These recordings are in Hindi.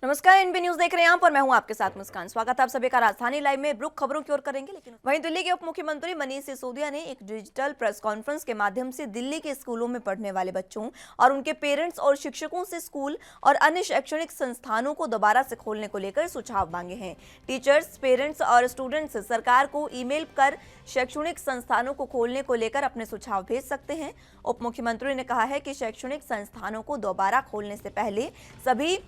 नमस्कार, एनबी न्यूज देख रहे हैं आप और मैं हूं आपके साथ मुस्कान। स्वागत है आप सभी का राजधानी लाइव में। रुख खबरों की ओर करेंगे, लेकिन वहीं दिल्ली के उप मुख्यमंत्री मनीष सिसोदिया ने एक डिजिटल प्रेस कॉन्फ्रेंस के माध्यम से दिल्ली के स्कूलों में पढ़ने वाले बच्चों और उनके पेरेंट्स और शिक्षकों से स्कूल और अन्य शैक्षणिक संस्थानों को दोबारा से खोलने को लेकर सुझाव मांगे हैं। टीचर्स, पेरेंट्स और स्टूडेंट्स सरकार को ईमेल कर शैक्षणिक संस्थानों को खोलने को लेकर अपने सुझाव भेज सकते हैं। उप मुख्यमंत्री ने कहा है कि शैक्षणिक संस्थानों को दोबारा खोलने से पहले सभी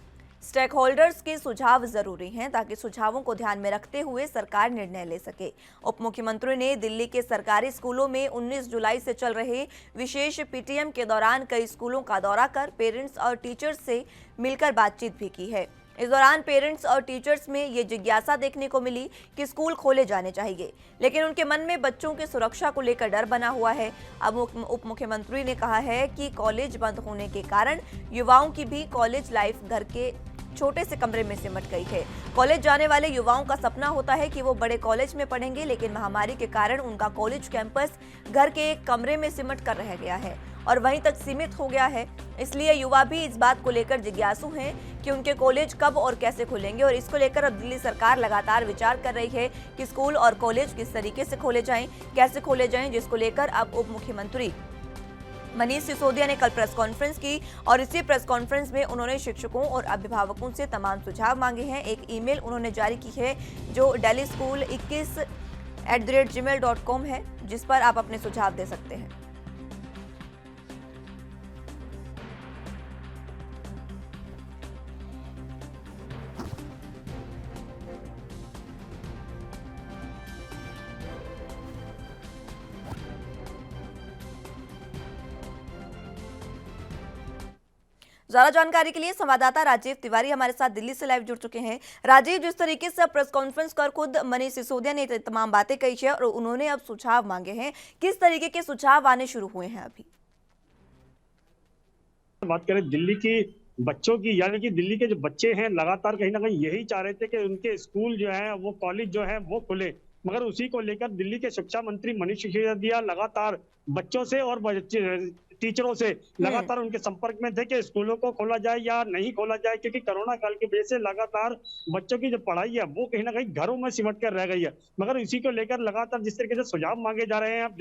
स्टेक होल्डर्स के सुझाव जरूरी हैं, ताकि सुझावों को ध्यान में रखते हुए सरकार निर्णय ले सके। उप मुख्यमंत्री ने दिल्ली के सरकारी स्कूलों में 19 जुलाई से चल रहे विशेष पीटीएम के दौरान कई स्कूलों का दौरा कर पेरेंट्स और टीचर्स से मिलकर बातचीत भी की है। इस दौरान पेरेंट्स और टीचर्स में ये जिज्ञासा देखने को मिली कि स्कूल खोले जाने चाहिए, लेकिन उनके मन में बच्चों की सुरक्षा को लेकर डर बना हुआ है। अब उप मुख्यमंत्री ने कहा है कि कॉलेज बंद होने के कारण युवाओं की भी कॉलेज लाइफ घर के छोटे से कमरे में सिमट गई है। कॉलेज जाने वाले युवाओं का सपना होता है कि वो बड़े कॉलेज में पढ़ेंगे, लेकिन महामारी के कारण उनका कॉलेज कैंपस घर के एक कमरे में सिमट कर रह गया है और वहीं तक सीमित हो गया है। इसलिए युवा भी इस बात को लेकर जिज्ञासु हैं कि उनके कॉलेज कब और कैसे खुलेंगे, और इसको लेकर अब दिल्ली सरकार लगातार विचार कर रही है कि स्कूल और कॉलेज किस तरीके से खोले जाएं, कैसे खोले जाएं, जिसको लेकर अब उप मुख्यमंत्री मनीष सिसोदिया ने कल प्रेस कॉन्फ्रेंस की और इसी प्रेस कॉन्फ्रेंस में उन्होंने शिक्षकों और अभिभावकों से तमाम सुझाव मांगे हैं। एक ईमेल उन्होंने जारी की है जो delhischool21@gmail.com है, जिस पर आप अपने सुझाव दे सकते हैं। ज्यादा जानकारी के लिए संवाददाता राजीव तिवारी हमारे साथ दिल्ली से लाइव जुड़ चुके हैं। राजीव, जिस तरीके से प्रेस कॉन्फ्रेंस कर खुद मनीष सिसोदिया ने तमाम बातें कही है और उन्होंने अब सुझाव मांगे हैं, किस तरीके के सुझाव आने शुरू हुए हैं अभी? बात करें दिल्ली की बच्चों की, यानी कि दिल्ली के जो बच्चे हैं लगातार कहीं ना कहीं यही चाह रहे थे कि उनके स्कूल जो है वो कॉलेज जो है वो खुले, मगर उसी को लेकर दिल्ली के शिक्षा मंत्री मनीष सिसोदिया लगातार बच्चों से और टीचरों से लगातार उनके संपर्क में थे कि स्कूलों को खोला जाए या नहीं खोला जाए, क्योंकि कोरोना काल की वजह से लगातार बच्चों की जो पढ़ाई है वो कहीं ना कहीं घरों में सिमट कर रह गई है। मगर इसी को लेकर लगातार जिस तरीके से सुझाव मांगे जा रहे हैं अब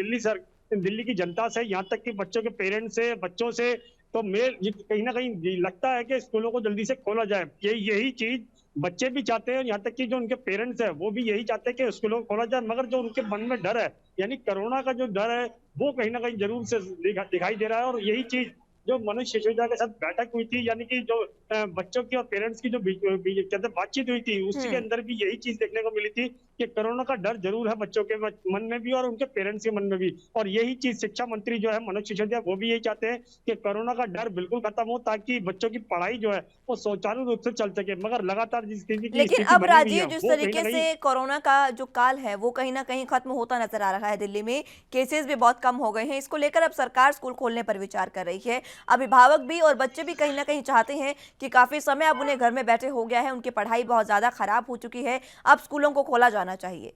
दिल्ली की जनता से, यहाँ तक कि बच्चों के पेरेंट्स से, बच्चों से, तो कहीं ना कहीं लगता है कि स्कूलों को जल्दी से खोला जाए। यही चीज बच्चे भी चाहते हैं, यहाँ तक कि जो उनके पेरेंट्स है वो भी यही चाहते हैं कि स्कूलों को खोला जाए। मगर जो उनके मन में डर है, यानी कोरोना का जो डर है, वो कहीं ना कहीं जरूर से दिखाई दे रहा है। और यही चीज जो मनीष सिसोदिया के साथ बैठक हुई थी, यानी कि जो बच्चों की और पेरेंट्स की जो कहते बातचीत हुई थी, उसके अंदर भी यही चीज देखने को मिली थी कि कोरोना का डर जरूर है बच्चों के मन में भी और उनके पेरेंट्स के मन में भी। और यही चीज शिक्षा मंत्री जो है मनोज सिसोदिया वो भी यही चाहते हैं कि कोरोना का डर बिल्कुल खत्म हो, ताकि बच्चों की पढ़ाई जो है वो सुचारू रूप से चल सके। मगर लगातार जिस स्थिति की लेकिन स्थिति अब बनी हुई है राजीव, जिस वो कहीं तरीके ना से कहीं कोरोना का जो काल है वो कहीं ना कहीं खत्म होता नजर आ रहा है, दिल्ली में केसेस भी बहुत कम हो गए हैं, इसको लेकर अब सरकार स्कूल खोलने पर विचार कर रही है। अभिभावक भी और बच्चे भी कहीं ना कहीं चाहते हैं कि काफी समय अब उन्हें घर में बैठे हो गया है, उनकी पढ़ाई बहुत ज्यादा खराब हो चुकी है, अब स्कूलों को खोला जाना चाहिए।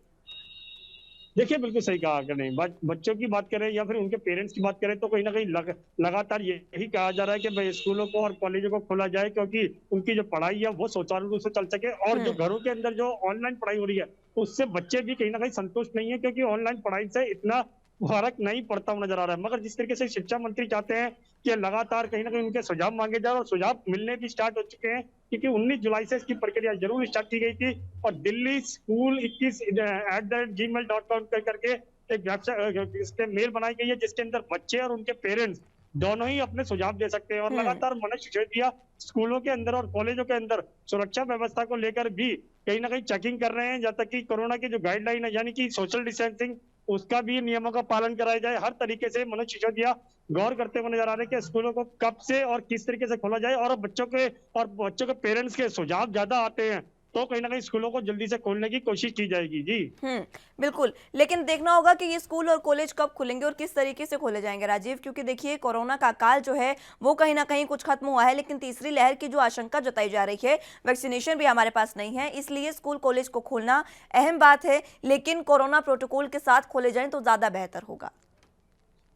देखिए बिल्कुल सही कहा आपने। बच्चों की बात करें या फिर उनके पेरेंट्स की बात करें, तो कहीं ना कहीं लगातार यही कहा जा रहा है कि भाई स्कूलों को और कॉलेजों को खोला जाए, क्योंकि उनकी जो पढ़ाई है वो सुचारू रूप से चल सके। और जो घरों के अंदर जो ऑनलाइन पढ़ाई हो रही है उससे बच्चे भी कहीं ना कहीं संतुष्ट नहीं है, क्योंकि ऑनलाइन पढ़ाई से इतना फर्क नहीं पड़ता हुआ नजर आ रहा है। मगर जिस तरीके से शिक्षा मंत्री चाहते हैं कि लगातार कहीं ना कहीं उनके सुझाव मांगे जाए, और सुझाव मिलने भी स्टार्ट हो चुके हैं, क्योंकि 19 जुलाई से इसकी प्रक्रिया जरूर स्टार्ट की गई थी। और दिल्ली स्कूल 21@gmail.com करके एक वेबसाइट इसके मेल बनाई गई है, जिसके अंदर बच्चे और उनके पेरेंट्स दोनों ही अपने सुझाव दे सकते हैं। और लगातार मनीष सिसोदिया स्कूलों के अंदर और कॉलेजों के अंदर सुरक्षा व्यवस्था को लेकर भी कहीं ना कहीं चेकिंग कर रहे हैं, जब तक कि कोरोना की जो गाइडलाइन है, यानी कि सोशल डिस्टेंसिंग, उसका भी नियमों का पालन कराया जाए। हर तरीके से मनोज सिसोदिया गौर करते हुए नजर आ रहे हैं कि स्कूलों को कब से और किस तरीके से खोला जाए। और बच्चों के पेरेंट्स के सुझाव ज्यादा आते हैं तो कहीं ना कहीं स्कूलों को जल्दी से खोलने की कोशिश की जाएगी। जी बिल्कुल, लेकिन देखना होगा कि ये स्कूल और कॉलेज कब खुलेंगे और किस तरीके से खोले जाएंगे राजीव, क्योंकि देखिए कोरोना का काल जो है वो कहीं ना कहीं कुछ खत्म हुआ है, लेकिन तीसरी लहर की जो आशंका जताई जा रही है, वैक्सीनेशन भी हमारे पास नहीं है, इसलिए स्कूल कॉलेज को खोलना अहम बात है, लेकिन कोरोना प्रोटोकॉल के साथ खोले जाएं तो ज्यादा बेहतर होगा।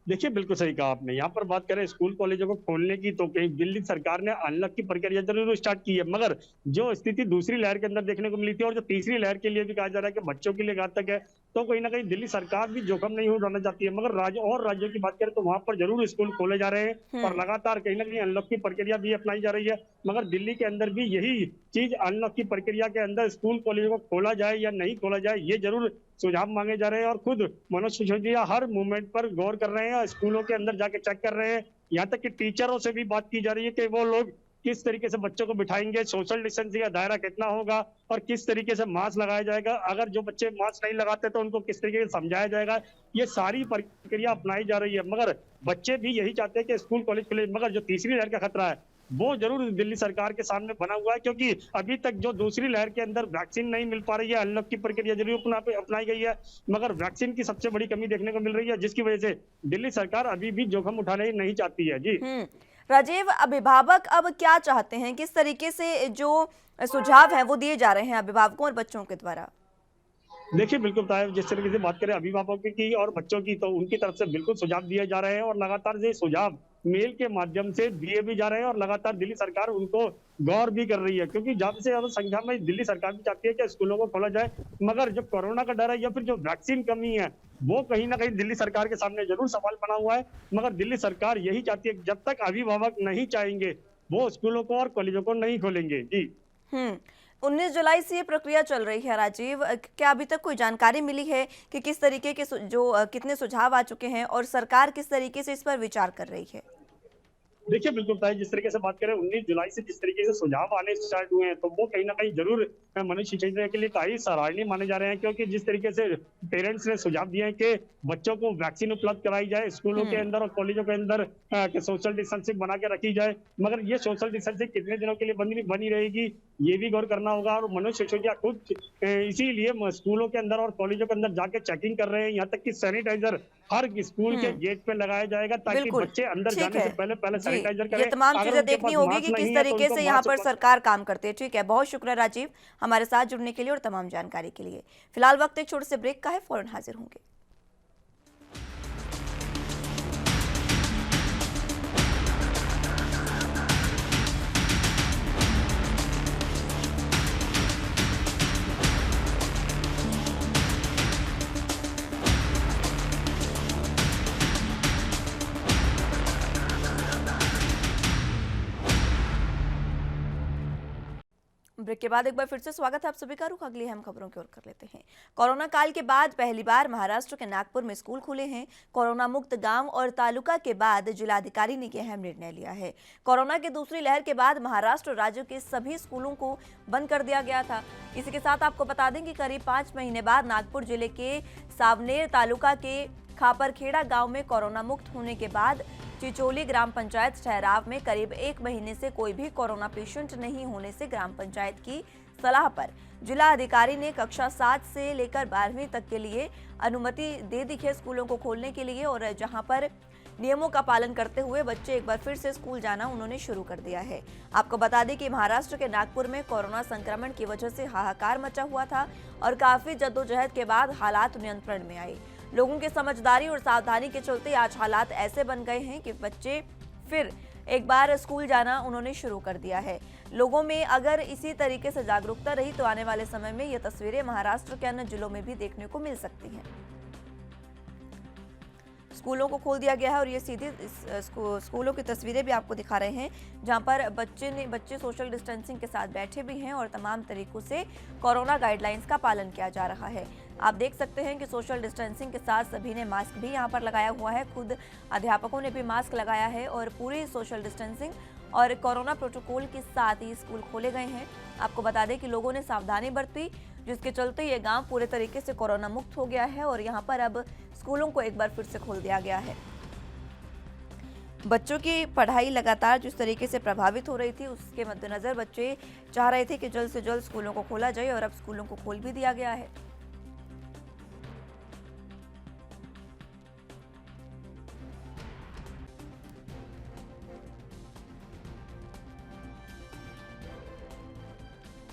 देखिए, बिल्कुल सही कहा आपने। यहाँ पर बात करें स्कूल कॉलेजों को खोलने की, तो कहीं दिल्ली सरकार ने अनलॉक की प्रक्रिया ज़रूर स्टार्ट की है, मगर जो स्थिति दूसरी लहर के अंदर देखने को मिली थी और जो तीसरी लहर के लिए भी कहा जा रहा है कि बच्चों के लिए घातक है, तो कहीं न कहीं दिल्ली सरकार भी जोखिम नहीं उठाना चाहती है। मगर राज्यों की बात करें तो वहाँ पर ज़रूर स्कूल खोले जा रहे हैं और हम्म। लगातार कहीं न कहीं अनलॉक की प्रक्रिया भी अपनाई जा रही है। मगर दिल्ली के अंदर भी यही चीज़ अनलॉक की प्रक्रिया के अंदर स्कूल कॉलेजों को खोला जाए या नहीं खोला जाए, ये ज़रूर सुझाव मांगे जा रहे हैं और खुद मनोज सिसोदिया हर मूवमेंट पर गौर कर रहे हैं, स्कूलों के अंदर जाके चेक कर रहे हैं। यहाँ तक कि टीचरों से भी बात की जा रही है कि वो लोग किस तरीके से बच्चों को बिठाएंगे, सोशल डिस्टेंसिंग का दायरा कितना होगा और किस तरीके से मास्क लगाया जाएगा। अगर जो बच्चे मास्क नहीं लगाते तो उनको किस तरीके से समझाया जाएगा। ये सारी प्रक्रिया अपनाई जा रही है, मगर बच्चे भी यही चाहते हैं कि स्कूल कॉलेज खुले। मगर जो तीसरी लहर का खतरा है वो जरूर दिल्ली सरकार के सामने बना हुआ है, क्योंकि अभी तक जो दूसरी लहर के अंदर वैक्सीन नहीं मिल पा रही है, अनलॉक की प्रक्रिया जरूर अपनाई गई है, मगर वैक्सीन की सबसे बड़ी कमी देखने को मिल रही है, जिसकी वजह से दिल्ली सरकार अभी भी जोखिम उठाने नहीं चाहती है। जी। राजीव, अभिभावक अब क्या चाहते हैं, किस तरीके से जो सुझाव हैं वो दिए जा रहे हैं अभिभावकों और बच्चों के द्वारा? देखिए, बिल्कुल बताया, जिस तरीके से बात करें अभिभावकों की और बच्चों की, तो उनकी तरफ से बिल्कुल सुझाव दिए जा रहे हैं और लगातार ये सुझाव मेल के माध्यम से दिए भी जा रहे हैं और लगातार दिल्ली सरकार उनको गौर भी कर रही है, क्योंकि ज्यादा से ज्यादा संख्या में दिल्ली सरकार भी चाहती है कि स्कूलों को खोला जाए, मगर जो कोरोना का डर है या फिर जो वैक्सीन कमी है वो कहीं ना कहीं दिल्ली सरकार के सामने जरूर सवाल बना हुआ है। मगर दिल्ली सरकार यही चाहती है कि जब तक अभिभावक नहीं चाहेंगे वो स्कूलों को और कॉलेजों को नहीं खोलेंगे। जी। हम्म। 19 जुलाई से ये प्रक्रिया चल रही है राजीव, क्या अभी तक कोई जानकारी मिली है कि किस तरीके के कितने सुझाव आ चुके हैं और सरकार किस तरीके से इस पर विचार कर रही है? देखिए, बिल्कुल बताइए, जिस तरीके से बात करें 19 जुलाई से जिस तरीके से सुझाव आने स्टार्ट हुए हैं, तो वो कहीं ना कहीं जरूर मनुष्य सिंचाई के लिए काफी सराहनीय माने जा रहे हैं, क्योंकि जिस तरीके से पेरेंट्स ने सुझाव दिए हैं कि बच्चों को वैक्सीन उपलब्ध कराई जाए स्कूलों के हम्म। अंदर और कॉलेजों के अंदर, कि सोशल डिस्टेंसिंग बना के रखी जाए, मगर ये सोशल डिस्टेंसिंग कितने दिनों के लिए बनी रहेगी ये भी गौर करना होगा। और मनोज सिसोदिया खुद इसीलिए स्कूलों के अंदर और कॉलेजों के अंदर जाके चेकिंग कर रहे हैं, यहाँ तक कि सैनिटाइजर हर स्कूल के हम्म। गेट पे लगाया जाएगा, ताकि बिल्कुल, बच्चे अंदर ठीक जाने है। से पहले पहले जी, सैनिटाइजर ये करें। तमाम अगर चीज़ें उनके देखनी पास होगी कि मास्क किस नहीं है तो तरीके उनको से यहाँ मास्क पर उपलब्ध। सरकार काम करती है। ठीक है, बहुत शुक्रिया राजीव, हमारे साथ जुड़ने के लिए और तमाम जानकारी के लिए। फिलहाल वक्त एक छोटे से ब्रेक का है, फौरन हाजिर होंगे। ब्रेक के बाद एक बार फिर से स्वागत है आप सभी का। रुख अगली अहम खबरों की ओर कर लेते हैं। कोरोना काल के बाद पहली बार महाराष्ट्र के नागपुर में स्कूल खुले हैं। कोरोना मुक्त गांव और तालुका के बाद जिलाधिकारी ने यह अहम निर्णय लिया है। कोरोना की दूसरी लहर के बाद महाराष्ट्र राज्य के सभी स्कूलों को बंद कर दिया गया था। इसी के साथ आपको बता दें कि करीब 5 महीने बाद नागपुर जिले के सावनेर तालुका के खापरखेड़ा गांव में कोरोना मुक्त होने के बाद चिचोली ग्राम पंचायत ठहराव में करीब 1 महीने से कोई भी कोरोना पेशेंट नहीं होने से ग्राम पंचायत की सलाह पर जिला अधिकारी ने कक्षा 7 से लेकर 12वीं तक के लिए अनुमति दे दी है स्कूलों को खोलने के लिए, और जहां पर नियमों का पालन करते हुए बच्चे एक बार फिर से स्कूल जाना उन्होंने शुरू कर दिया है। आपको बता दें कि महाराष्ट्र के नागपुर में कोरोना संक्रमण की वजह से हाहाकार मचा हुआ था और काफी जद्दोजहद के बाद हालात नियंत्रण में आए। लोगों की समझदारी और सावधानी के चलते आज हालात ऐसे बन गए हैं कि बच्चे फिर एक बार स्कूल जाना उन्होंने शुरू कर दिया है। लोगों में अगर इसी तरीके से जागरूकता रही तो आने वाले समय में ये तस्वीरें महाराष्ट्र के अन्य जिलों में भी देखने को मिल सकती हैं। स्कूलों को खोल दिया गया है और ये सीधी स्कूलों की तस्वीरें भी आपको दिखा रहे हैं, जहां पर बच्चे सोशल डिस्टेंसिंग के साथ बैठे भी हैं और तमाम तरीकों से कोरोना गाइडलाइंस का पालन किया जा रहा है। आप देख सकते हैं कि सोशल डिस्टेंसिंग के साथ सभी ने मास्क भी यहां पर लगाया हुआ है, खुद अध्यापकों ने भी मास्क लगाया है और पूरी सोशल डिस्टेंसिंग और कोरोना प्रोटोकॉल के साथ ही स्कूल खोले गए हैं। आपको बता दें कि लोगों ने सावधानी बरती, जिसके चलते ये गांव पूरे तरीके से कोरोना मुक्त हो गया है और यहां पर अब स्कूलों को एक बार फिर से खोल दिया गया है। बच्चों की पढ़ाई लगातार जिस तरीके से प्रभावित हो रही थी, उसके मद्देनजर बच्चे चाह रहे थे कि जल्द से जल्द स्कूलों को खोला जाए और अब स्कूलों को खोल भी दिया गया है।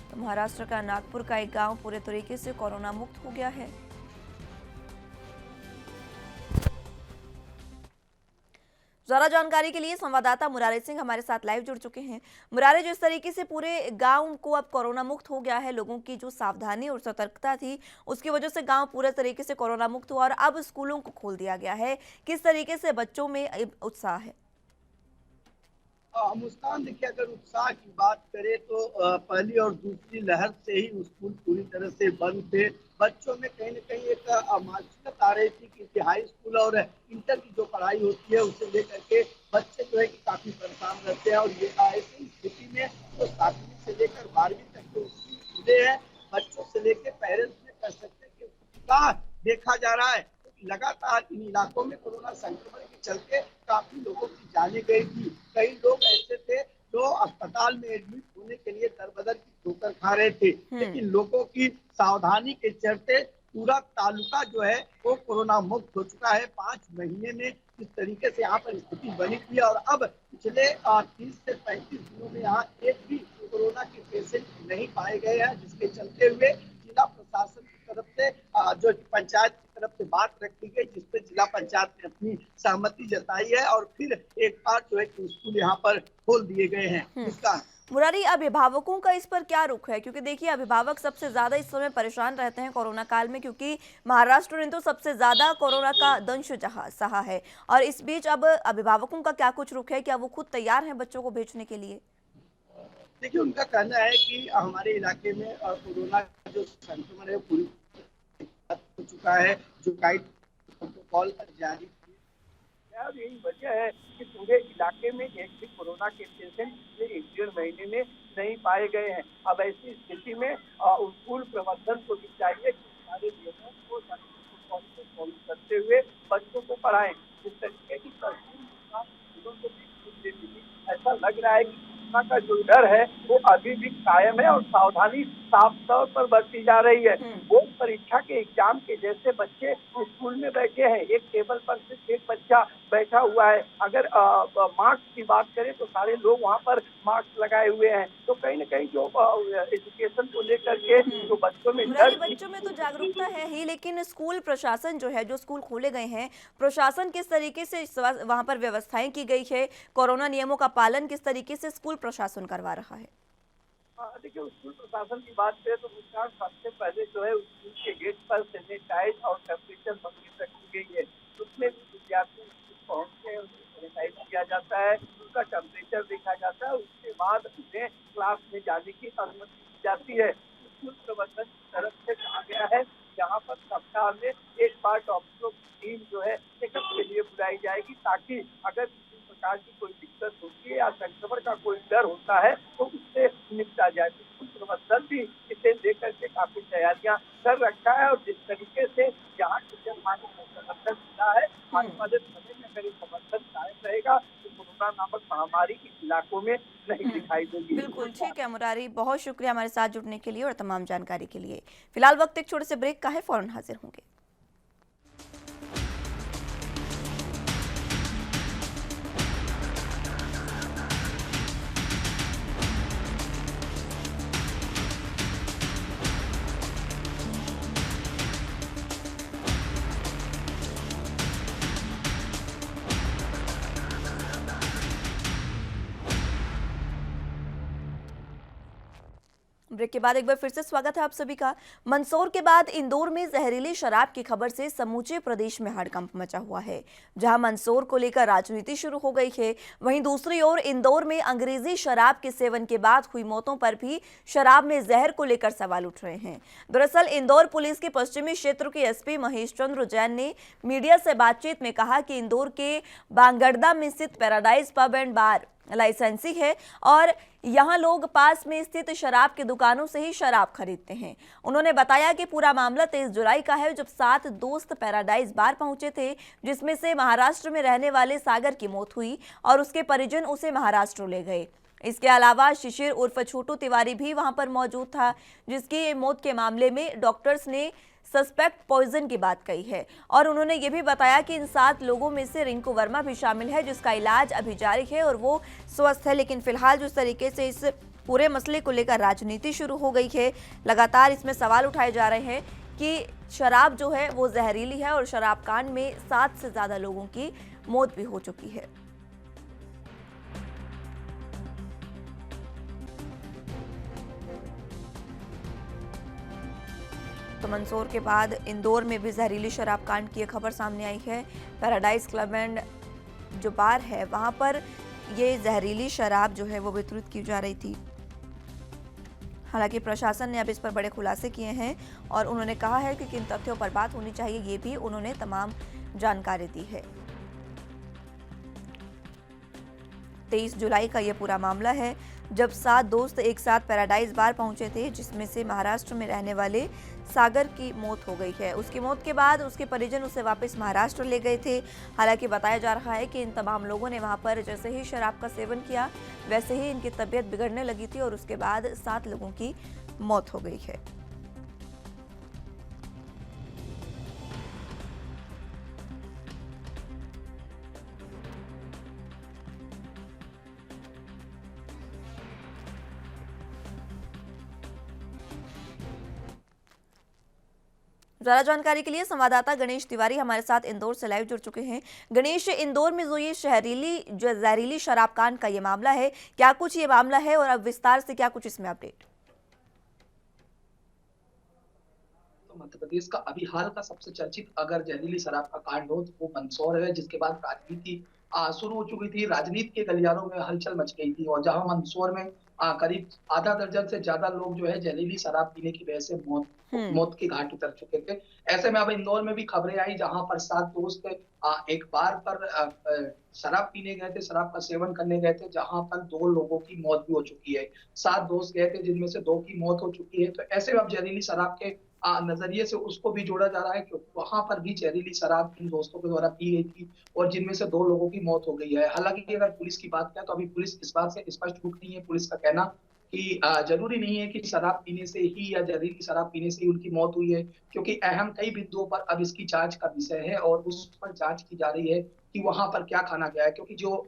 तो महाराष्ट्र का नागपुर का एक गांव पूरे तरीके से कोरोना मुक्त हो गया है। ज्यादा जानकारी के लिए संवाददाता मुरारी सिंह हमारे साथ लाइव जुड़ चुके हैं। मुरारी, जिस तरीके से पूरे गांव को अब कोरोना मुक्त हो गया है, लोगों की जो सावधानी और सतर्कता थी उसकी वजह से गांव पूरे तरीके से कोरोना मुक्त हुआ और अब स्कूलों को खोल दिया गया है, किस तरीके से बच्चों में उत्साह है? मुस्कान, देखिए, अगर उत्साह की बात करें तो पहली और दूसरी लहर से ही स्कूल पूरी तरह से बंद थे। बच्चों में कहीं न कहीं एक मानसिकता आ रही थी कि हाई स्कूल और इंटर की जो पढ़ाई होती है उसे लेकर के बच्चे जो है कि काफी परेशान रहते हैं। और ये ऐसी स्थिति में तो 7वीं से लेकर 12वीं तक के स्कूल खुले हैं। बच्चों से लेकर पेरेंट्स में कह सकते हैं कि उत्साह देखा जा रहा है। लगातार इन इलाकों में कोरोना संक्रमण के चलते काफी लोगों की जाने गई थी। कई लोग ऐसे थे जो अस्पताल में एडमिट होने के लिए दर-बदर की ठोकर खा रहे थे, लेकिन लोगों की सावधानी के चलते पूरा तालुका जो है वो कोरोना मुक्त हो चुका है। 5 महीने में जिस तरीके से यहाँ पर स्थिति बनी थी और अब पिछले 30 से 35 दिनों में यहाँ एक भी कोरोना के पेशेंट नहीं पाए गए हैं, जिसके चलते हुए जिला प्रशासन की तरफ से जो पंचायत की तरफ से बात रखी गई, जिसपे जिला पंचायत ने अपनी सहमति जताई है और फिर एक बार जो है कि स्कूल यहाँ पर खोल दिए गए हैं। इसका मुरारी, अभिभावकों का इस पर क्या रुख है? क्योंकि देखिए, अभिभावक सबसे ज्यादा इस समय परेशान रहते हैं कोरोना काल में, क्योंकि महाराष्ट्र ने तो सबसे ज्यादा कोरोना का दंश सहा है। और इस बीच अब अभिभावकों का क्या कुछ रुख है? क्या वो खुद तैयार हैं बच्चों को भेजने के लिए? देखिए, उनका कहना है कि हमारे इलाके में कोरोना जो संक्रमण है पूरी हो चुका है, जो गाइड प्रोटोकॉल जारी किया, और यही वजह है कि पूरे इलाके में एक भी कोरोना के पेशेंट पिछले 1-1.5 महीने में नहीं पाए गए हैं। अब ऐसी स्थिति में स्कूल प्रबंधन को भी चाहिए कि सारे नियमों को फॉलो करते हुए बच्चों को पढ़ाएं। जिस तरीके की स्कूलों को भी ऐसा लग रहा है कि कोरोना का जो डर है वो अभी भी कायम है और सावधानी साफ तौर पर बरती जा रही है। वो परीक्षा के एग्जाम के जैसे बच्चे स्कूल में बैठे हैं, एक टेबल पर सिर्फ एक बच्चा बैठा हुआ है। अगर मास्क की बात करें तो सारे लोग वहाँ पर मास्क लगाए हुए हैं। तो कहीं न कहीं जो एजुकेशन को लेकर के जो बच्चों में डर, बच्चों में तो जागरूकता है ही, लेकिन स्कूल प्रशासन जो है, जो स्कूल खोले गए हैं, प्रशासन किस तरीके से वहाँ पर व्यवस्थाएं की गई है, कोरोना नियमों का पालन किस तरीके से स्कूल प्रशासन करवा रहा है? देखिए, स्कूल प्रशासन की बात करें तो मुस्कान, सबसे पहले जो है स्कूल के गेट पर सैनिटाइज और टेम्परेचर मशीन रखी गई है। उसमें विद्यार्थी पहुंचते हैं, उनको सैनिटाइज किया जाता है, उनका टेम्परेचर देखा जाता है, उसके बाद उन्हें क्लास में जाने की अनुमति दी जाती है। स्कूल प्रबंधन की तरफ से कहा गया है यहाँ पर सप्ताह में एक बार डॉक्टरों की टीम जो है चेकअप के लिए बुलाई जाएगी, ताकि अगर किसी प्रकार की कोई दिक्कत होती है या संक्रमण का कोई डर होता है तो उससे निपटा जाए। स्कूल प्रबंधन भी इसे लेकर के काफी तैयारियां कर रखा है और जिस तरीके से यहाँ टीचर मानी समर्थन मिला है, आने वाले समय में अगर समर्थन कायम रहेगा तो कोरोना नामक महामारी इस इलाकों में नहीं दिखाई देगी। बिल्कुल ठीक है मुरारी, बहुत शुक्रिया हमारे साथ जुड़ने के लिए और तमाम जानकारी के लिए। फिलहाल वक्त एक छोटे से ब्रेक का है, फौरन हाजिर होंगे। ब्रेक के बाद एक बार फिर से स्वागत है आप सभी का। मंदसौर के बाद इंदौर में जहरीली शराब की खबर से समूचे प्रदेश में हड़कंप मचा हुआ है। जहां मंदसौर को लेकर राजनीति शुरू हो गई है, वहीं दूसरी ओर इंदौर में अंग्रेजी शराब के सेवन के बाद हुई मौतों पर भी शराब में जहर को लेकर सवाल उठ रहे हैं। दरअसल इंदौर पुलिस के पश्चिमी क्षेत्र के एसपी महेश चंद्र जैन ने मीडिया से बातचीत में कहा कि इंदौर के बांगड़दा में स्थित पैराडाइज पब एंड बार लाइसेंसी है और यहाँ लोग पास में स्थित शराब की दुकानों से ही शराब खरीदते हैं। उन्होंने बताया कि पूरा मामला 23 जुलाई का है, जब 7 दोस्त पैराडाइज बार पहुंचे थे, जिसमें से महाराष्ट्र में रहने वाले सागर की मौत हुई और उसके परिजन उसे महाराष्ट्र ले गए। इसके अलावा शिशिर उर्फ छोटू तिवारी भी वहां पर मौजूद था, जिसकी मौत के मामले में डॉक्टर्स ने सस्पेक्ट पॉइजन की बात कही है। और उन्होंने ये भी बताया कि इन 7 लोगों में से रिंकू वर्मा भी शामिल है, जिसका इलाज अभी जारी है और वो स्वस्थ है। लेकिन फिलहाल जिस तरीके से इस पूरे मसले को लेकर राजनीति शुरू हो गई है, लगातार इसमें सवाल उठाए जा रहे हैं कि शराब जो है वो जहरीली है और शराब कांड में 7 से ज़्यादा लोगों की मौत भी हो चुकी है। तो मंदसौर के बाद इंदौर में भी जहरीली शराब कांड की खबर सामने आई है। पैराडाइज क्लब एंड जो बार है वहां पर ये जहरीली शराब जो है वो वितरित की जा रही थी। हालांकि प्रशासन ने अब इस पर बड़े खुलासे किए हैं और उन्होंने कहा है कि किन तथ्यों पर बात होनी चाहिए ये भी उन्होंने तमाम जानकारी दी है। 23 जुलाई का ये पूरा मामला है जब 7 दोस्त एक साथ पैराडाइज बार पहुंचे थे, जिसमें से महाराष्ट्र में रहने वाले सागर की मौत हो गई है। उसकी मौत के बाद उसके परिजन उसे वापस महाराष्ट्र ले गए थे। हालांकि बताया जा रहा है कि इन तमाम लोगों ने वहां पर जैसे ही शराब का सेवन किया वैसे ही इनकी तबीयत बिगड़ने लगी थी और उसके बाद 7 लोगों की मौत हो गई है। ज्यादा जानकारी के लिए संवाददाता गणेश तिवारी हमारे साथ इंदौर से लाइव जुड़ चुके हैं। गणेश, इंदौर में जो ये जहरीली शराब कांड का ये मामला है, क्या कुछ ये मामला है और अब विस्तार से क्या कुछ इसमें अपडेट? तो मध्य प्रदेश का अभी हाल का सबसे चर्चित अगर जहरीली शराब का कांड हो तो वो मंदसौर है, जिसके बाद राजनीति शुरू हो चुकी थी। राजनीति के गलियारों में हलचल मच गई थी और जहां मंदसौर में करीब आधा दर्जन से ज्यादा लोग जो है जहरीली शराब पीने की वजह से मौत के घाट उतर चुके थे। ऐसे में अब इंदौर में भी खबरें आई जहां पर 7 दोस्त एक बार पर शराब पीने गए थे, शराब का सेवन करने गए थे, जहां पर 2 लोगों की मौत भी हो चुकी है। 7 दोस्त गए थे जिनमें से 2 की मौत हो चुकी है। तो ऐसे में अब जहरीली शराब के नजरिए से उसको भी जोड़ा जा रहा है, क्योंकि वहां पर भी जहरीली शराब इन दोस्तों के द्वारा पी गई थी और जिनमें से 2 लोगों की मौत हो गई है। हालांकि अगर पुलिस की बात करें तो अभी पुलिस इस बात से स्पष्ट रूप नहीं है। पुलिस का कहना कि जरूरी नहीं है कि शराब पीने से ही या जहरीली शराब पीने से ही उनकी मौत हुई है, क्योंकि अहम कई बिंदुओं पर अब इसकी जांच का विषय है और उस पर जांच की जा रही है कि वहां पर क्या खाना गया है। क्योंकि जो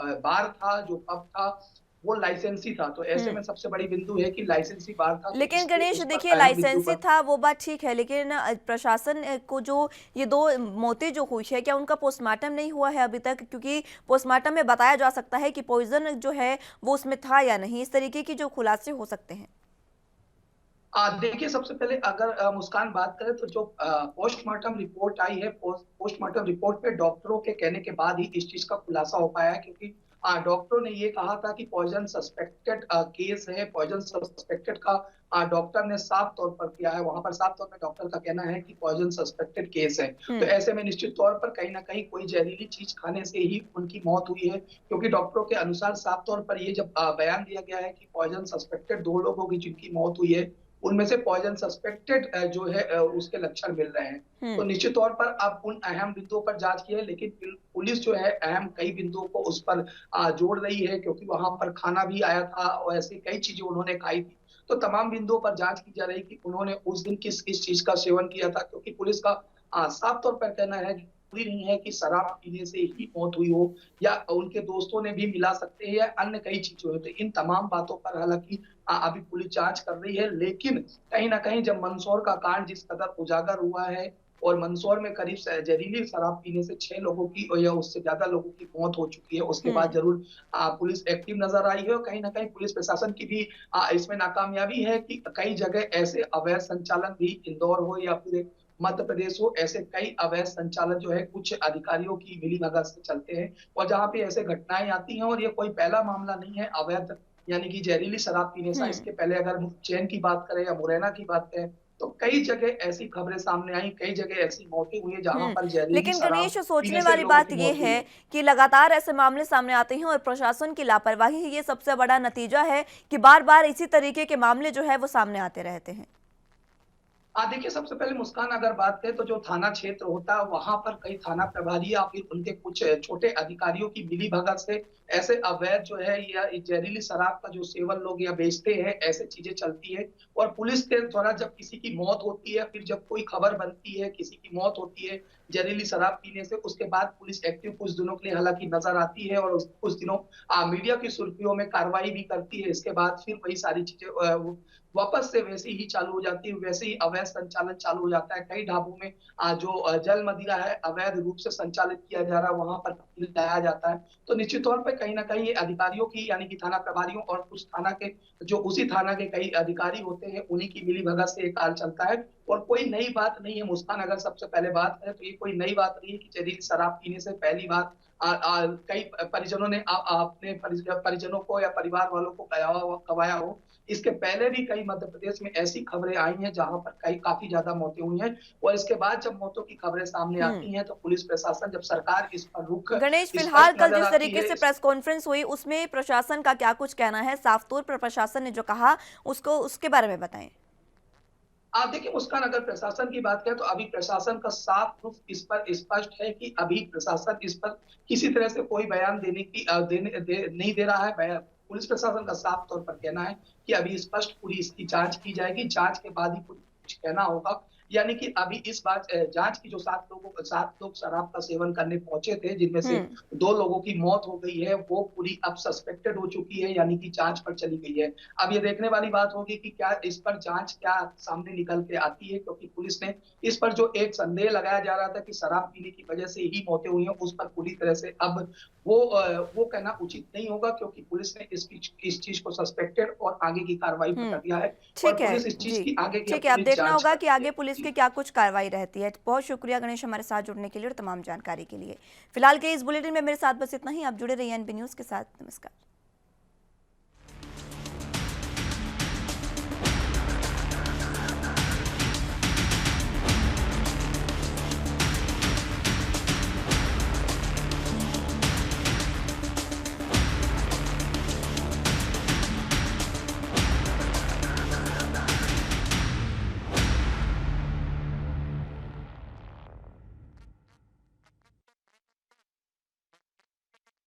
बार था, जो पब था, वो लाइसेंसी था। तो ऐसे में सबसे बड़ी बिंदु है कि लाइसेंसी बार था। लेकिन गणेश देखिए, लाइसेंसी था वो बात ठीक है, लेकिन प्रशासन को जो ये 2 मौतें जो हुई है, क्या उनका पोस्टमार्टम नहीं हुआ है अभी तक? क्योंकि पोस्टमार्टम में बताया जा सकता है कि पॉइजन जो है वो उसमें था या नहीं। इस तरीके की जो खुलासे हो सकते हैं। देखिए, सबसे पहले अगर मुस्कान बात करें तो जो पोस्टमार्टम रिपोर्ट आई है, पोस्टमार्टम रिपोर्ट पे डॉक्टरों के कहने के बाद ही इस चीज का खुलासा हो पाया है। क्योंकि डॉक्टरों ने ये कहा था कि पॉइजन सस्पेक्टेड केस है। पॉइजन सस्पेक्टेड का डॉक्टर ने साफ तौर पर किया है। वहां पर साफ तौर पर डॉक्टर का कहना है कि पॉइजन सस्पेक्टेड केस है। तो ऐसे में निश्चित तौर पर कहीं ना कहीं कोई जहरीली चीज खाने से ही उनकी मौत हुई है, क्योंकि डॉक्टरों के अनुसार साफ तौर पर ये जब बयान दिया गया है कि पॉइजन सस्पेक्टेड 2 लोगों की जिनकी मौत हुई है, उनमें से पॉइजन सस्पेक्टेड जो है उसके लक्षण मिल रहे हैं। तो निश्चित तौर पर अब उन अहम बिंदुओं पर जांच की है, लेकिन पुलिस जो है अहम कई बिंदुओं को उस पर जोड़ रही है, क्योंकि वहां पर खाना भी आया था और ऐसी कई चीजें उन्होंने खाई थी। तो तमाम बिंदुओं पर जांच की जा रही है कि उन्होंने उस दिन किस किस चीज का सेवन किया था, क्योंकि पुलिस का साफ तौर पर कहना है कि जरूरी नहीं है कि शराब पीने से ही मौत हुई हो या उनके दोस्तों ने भी मिला सकते हैं या अन्य कई चीजें हो। तो इन तमाम बातों पर हालांकि अभी पुलिस जांच कर रही है, लेकिन कहीं ना कहीं जब मंदसौर का कांड जिस कदर उजागर हुआ है और मंदसौर में करीब जहरीली शराब पीने से 6 लोगों की या उससे ज्यादा लोगों की मौत हो चुकी है, उसके बाद जरूर पुलिस एक्टिव नजर आई है। और कहीं ना कहीं पुलिस प्रशासन की भी इसमें नाकामयाबी है कि कई जगह ऐसे अवैध संचालन भी, इंदौर हो या फिर मध्य प्रदेश हो, ऐसे कई अवैध संचालन जो है कुछ अधिकारियों की मिलीभगत से चलते हैं और जहां पे ऐसे घटनाएं आती हैं। और ये कोई पहला मामला नहीं है अवैध यानी कि जहरीली शराब पीने से। इसके पहले अगर उज्जैन की बात करें या मुरैना की बात करें तो कई जगह ऐसी खबरें सामने आई, कई जगह ऐसी मौतें हुई है जहां पर जहरीली लेकिन शराब गणेश, पीने सोचने से वाली लोगों बात की ये मौत हुई है कि लगातार ऐसे मामले सामने आते हैं और प्रशासन की लापरवाही ये सबसे बड़ा नतीजा है कि बार बार इसी तरीके के मामले जो है वो सामने आते रहते हैं। देखिए, सबसे पहले मुस्कान अगर बात करें तो जो थाना क्षेत्र होता है वहां पर कई थाना प्रभारी या फिर उनके कुछ छोटे अधिकारियों की मिलीभगत से ऐसे अवैध जो है या जहरीली शराब का जो सेवन लोग या बेचते हैं, ऐसे चीजें चलती है। और पुलिस के द्वारा जब किसी की मौत होती है, फिर जब कोई खबर बनती है किसी की मौत होती है जहरीली शराब पीने से, उसके बाद पुलिस एक्टिव कुछ दिनों के लिए हालांकि नजर आती है और कुछ दिनों मीडिया की सुर्खियों में कार्रवाई भी करती है। इसके बाद फिर वही सारी चीजें वापस से वैसे ही चालू हो जाती है, वैसे ही अवैध संचालन चालू हो जाता है। कई ढाबों में जो जल मदिरा है अवैध रूप से संचालित किया जा रहा है, वहां पर लाया जाता है। तो निश्चित तौर पे कहीं ना कहीं ये अधिकारियों की यानी कि थाना प्रभारियों और कुछ थाना के जो उसी थाना के कई अधिकारी होते हैं उन्हीं की मिलीभगत से ये कार्य चलता है। और कोई नई बात नहीं है मुस्कान, अगर सबसे पहले बात करें तो ये कोई नई बात नहीं है कि जहरीली शराब पीने से पहली बार कई परिजनों ने अपने परिजनों को या परिवार वालों को गवाया हो। इसके पहले भी कई मध्य प्रदेश में ऐसी खबरें आई हैं जहां पर कई काफी ज्यादा मौतें हुई हैं। और इसके बाद जब मौतों की खबरें सामने आती हैं तो पुलिस प्रशासन, जब सरकार इस पर रुख गणेश, इस फिलहाल पर कल नजर जिस आती तरीके है। से प्रेस कॉन्फ्रेंस हुई उसमें प्रशासन का क्या कुछ कहना है? साफ तौर पर प्रशासन ने जो कहा उसको उसके बारे में बताएं। आप देखिए मुस्कान, अगर प्रशासन की बात करें तो अभी प्रशासन का साफ रुख इस पर स्पष्ट है कि अभी प्रशासन इस पर किसी तरह से कोई बयान देने की नहीं दे रहा है। पुलिस प्रशासन का साफ तौर पर कहना है कि अभी स्पष्ट पूरी इसकी जांच की जाएगी, जांच के बाद ही कुछ कहना होगा। यानी कि अभी इस बात जांच की जो 7 लोग शराब का सेवन करने पहुंचे थे, जिनमें से 2 लोगों की मौत हो गई है, वो पूरी अब सस्पेक्टेड हो चुकी है, यानी कि जांच पर चली गई है। अब ये देखने वाली बात होगी कि क्या इस पर जांच क्या सामने निकल के आती है, क्योंकि पुलिस ने इस पर जो एक संदेह लगाया जा रहा था कि शराब पीने की वजह से ही मौतें हुई हैं, उस पर पूरी तरह से अब वो कहना उचित नहीं होगा, क्योंकि पुलिस ने इस चीज को सस्पेक्टेड और आगे की कार्रवाई पर कर दिया है। और ठीक है पुलिस इस चीज जी, की आगे की ठीक है। अब पुलिस देखना जांच होगा कर कि रही आगे है। पुलिस जी। की क्या कुछ कार्रवाई रहती है। बहुत शुक्रिया गणेश हमारे साथ जुड़ने के लिए और तमाम जानकारी के लिए। फिलहाल के इस बुलेटिन में मेरे साथ बस इतना ही। आप जुड़े रहिए एनबी न्यूज के साथ। नमस्कार।